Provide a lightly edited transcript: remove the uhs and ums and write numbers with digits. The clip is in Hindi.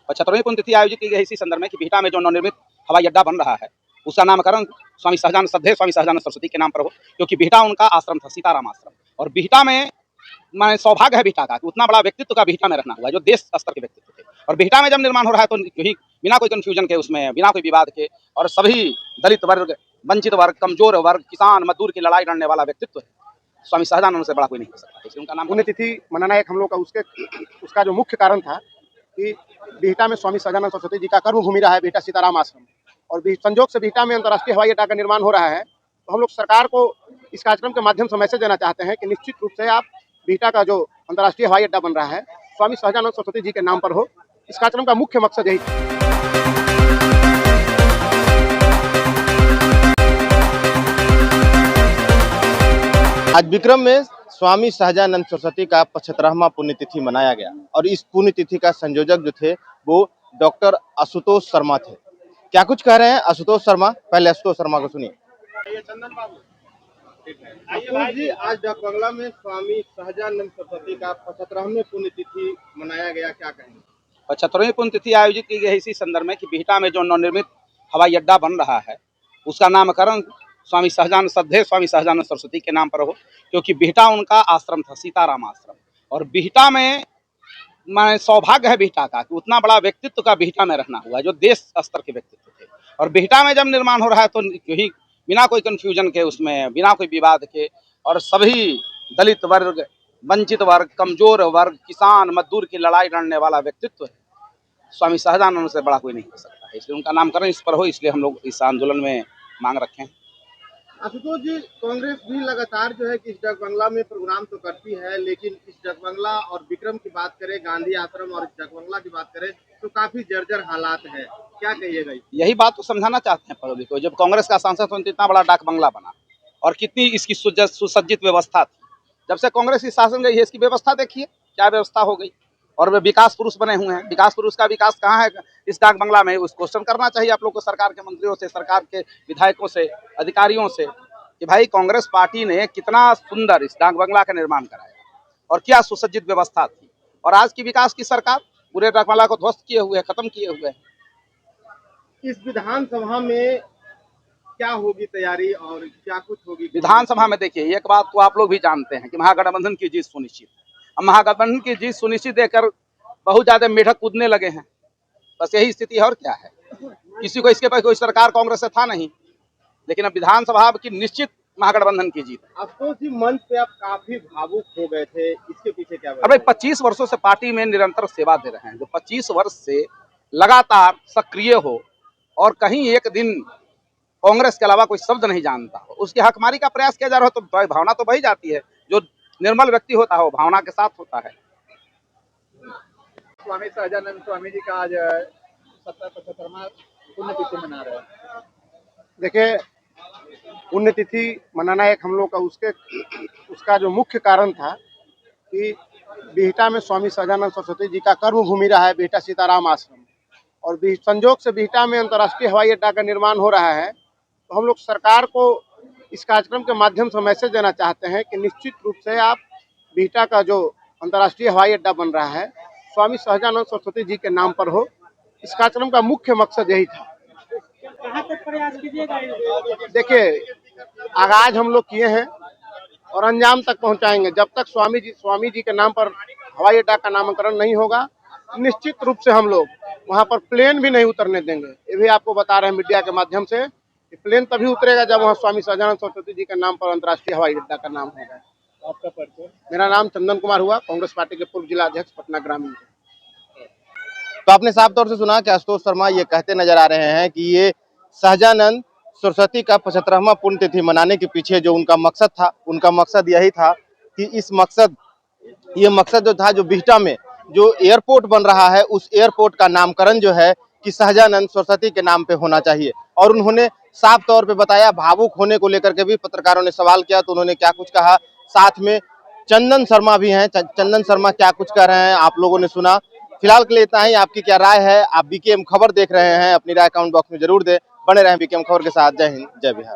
75वीं पुण्यतिथि आयोजित की गई इसी संदर्भ में कि बिहटा में जो नवनिर्मित हवाई अड्डा बन रहा है उसका नामकरण स्वामी सहजानंद सरस्वती के नाम पर हो, क्योंकि बिहटा उनका आश्रम था, सीताराम आश्रम। और बिहटा में मैं सौभाग्य है बिहटा का कि उतना बड़ा व्यक्तित्व का बिहटा में रहना हुआ है जो देश स्तर के व्यक्तित्व थे। और बिहटा में जब निर्माण हो रहा है तो यही बिना कोई कंफ्यूजन के, उसमें बिना कोई विवाद के, और सभी दलित वर्ग, वंचित वर्ग, कमजोर वर्ग, किसान मजदूर की लड़ाई लड़ने वाला व्यक्तित्व है। स्वामी सहजानंद से बड़ा कोई नहीं हो सकता, इसलिए उनका नाम। पुण्यतिथि मनाना एक हम लोग का उसका जो मुख्य कारण था कि बिहटा में स्वामी सहजानंद सरस्वती जी का कर्मभूमि रहा है, बिहटा सीताराम आश्रम। और संजोग से बिहटा में अंतर्राष्ट्रीय हवाई अड्डा का निर्माण हो रहा है, तो हम लोग सरकार को इस कार्यक्रम के माध्यम से मैसेज देना चाहते हैं कि निश्चित रूप से आप बिहटा का जो अंतर्राष्ट्रीय हवाई अड्डा बन रहा है स्वामी सहजानंद सरस्वती जी के नाम पर हो। इस कार्यक्रम का मुख्य मकसद यही था। आज विक्रम में स्वामी सहजानंद सरस्वती का 75वां पुण्यतिथि मनाया गया और इस पुण्यतिथि का संयोजक जो थे वो डॉक्टर आशुतोष शर्मा थे। क्या कुछ कह रहे हैं आशुतोष शर्मा, पहले आशुतोष शर्मा को सुनिए। आशुतोष जी, आज डाक बंगला में स्वामी सहजानंद सरस्वती का 75वें पुण्यतिथि मनाया गया, क्या कहेंगे? 75वीं पुण्यतिथि आयोजित की गई इसी संदर्भ में कि बिहटा में जो नवनिर्मित हवाई अड्डा बन रहा है उसका नामकरण स्वामी सहजानंद सरस्वती के नाम पर हो, क्योंकि बिहटा उनका आश्रम था, सीताराम आश्रम। और बिहटा में मैं सौभाग्य है बिहटा का कि उतना बड़ा व्यक्तित्व का बिहटा में रहना हुआ है जो देश स्तर के व्यक्तित्व थे। और बिहटा में जब निर्माण हो रहा है तो यही बिना कोई कंफ्यूजन के, उसमें बिना कोई विवाद के, और सभी दलित वर्ग, वंचित वर्ग, कमजोर वर्ग, किसान मजदूर की लड़ाई लड़ने वाला व्यक्तित्व है। स्वामी सहजानंद से बड़ा कोई नहीं हो सकता, इसलिए उनका नामकरण इस पर हो, इसलिए हम लोग इस आंदोलन में मांग रखे हैं। आशुतोष जी, कांग्रेस भी लगातार जो है कि इस डाक बंगला में प्रोग्राम तो करती है, लेकिन इस डाक बंगला और विक्रम की बात करें, गांधी आश्रम और इस डाक बंगला की बात करें तो काफी जर्जर हालात है, क्या कहिएगा? यही बात तो समझाना चाहते हैं पब्लिक को। जब कांग्रेस का सांसद तो इतना बड़ा डाक बंगला बना और कितनी इसकी सुसज्जित व्यवस्था थी। जब से कांग्रेस की शासन गई है इसकी व्यवस्था देखिए क्या व्यवस्था हो गई। और वे विकास पुरुष बने हुए हैं। विकास पुरुष का विकास कहाँ है इस डाक बंगला में? उस क्वेश्चन करना चाहिए आप लोग को, सरकार के मंत्रियों से, सरकार के विधायकों से, अधिकारियों से, कि भाई कांग्रेस पार्टी ने कितना सुंदर इस डाक बंगला का निर्माण कराया और क्या सुसज्जित व्यवस्था थी। और आज की विकास की सरकार पूरे डाक बंगला को ध्वस्त किए हुए, खत्म किए हुए। इस विधानसभा में क्या होगी तैयारी और क्या कुछ होगी विधानसभा में? देखिए, एक बात तो आप लोग भी जानते हैं कि महागठबंधन की जीत सुनिश्चित है। अब महागठबंधन की जीत सुनिश्चित देकर बहुत ज्यादा मेढक कूदने लगे हैं, बस यही स्थिति है और क्या है। किसी को इसके पास कोई सरकार कांग्रेस से था नहीं, लेकिन अब विधानसभा की निश्चित महागठबंधन की जीत। अफसोस ही मंच पे आप काफी भावुक हो गए थे, इसके पीछे क्या? अरे 25 वर्षों से पार्टी में निरंतर सेवा दे रहे हैं, जो 25 वर्ष से लगातार सक्रिय हो और कहीं एक दिन कांग्रेस के अलावा कोई शब्द नहीं जानता हो, उसकी हकमारी का प्रयास किया जा रहा हो तो भावना तो बही जाती है। जो निर्मल व्यक्ति होता हो भावना के साथ होता है। स्वामी सहजानंद स्वामी जी का आज 75वां पुण्यतिथि मना रहे हैं। देखिए, पुण्यतिथि मनाना एक हम लोग का उसका जो मुख्य कारण था कि बिहटा में स्वामी सहजानंद सरस्वती जी का कर्मभूमि रहा है, बिहटा सीताराम आश्रम। और संजोग से बिहटा में अंतर्राष्ट्रीय हवाई अड्डा का निर्माण हो रहा है, तो हम लोग सरकार को इस कार्यक्रम के माध्यम से मैसेज देना चाहते हैं कि निश्चित रूप से आप बिहटा का जो अंतर्राष्ट्रीय हवाई अड्डा बन रहा है स्वामी सहजानंद सरस्वती जी के नाम पर हो। इस कार्यक्रम का मुख्य मकसद यही था। कहाँ तक प्रयास कीजिएगा? देखिए, आगाज हम लोग किए हैं और अंजाम तक पहुंचाएंगे। जब तक स्वामी जी के नाम पर हवाई अड्डा का नामकरण नहीं होगा, निश्चित रूप से हम लोग वहां पर प्लेन भी नहीं उतरने देंगे। ये भी आपको बता रहे हैं मीडिया के माध्यम से कि प्लेन तभी उतरेगा जब वहाँ स्वामी सहजानंद सरस्वती जी के नाम पर अंतर्राष्ट्रीय हवाई अड्डा का नाम होगा। आपका परिचय? मेरा नाम चंदन कुमार हुआ, कांग्रेस पार्टी के पूर्व जिला अध्यक्ष, पटना ग्रामीण। तो आपने साफ तौर से सुना कि आशुतोष शर्मा ये कहते नजर आ रहे हैं कि ये सहजानंद सरस्वती का 75वां पुण्यतिथि मनाने के पीछे जो उनका मकसद था, उनका मकसद यही था कि ये मकसद जो था, जो बिहटा में जो एयरपोर्ट बन रहा है उस एयरपोर्ट का नामकरण जो है कि सहजानंद सरस्वती के नाम पे होना चाहिए। और उन्होंने साफ तौर पे बताया, भावुक होने को लेकर के भी पत्रकारों ने सवाल किया तो उन्होंने क्या कुछ कहा। साथ में चंदन शर्मा भी हैं, चंदन शर्मा क्या कुछ कह रहे हैं आप लोगों ने सुना। फिलहाल के लिए इतना ही। आपकी क्या राय है? आप बीकेएम खबर देख रहे हैं, अपनी राय कमेंट बॉक्स में जरूर दें। बने रहें बीकेएम खबर के साथ। जय हिंद, जय बिहार।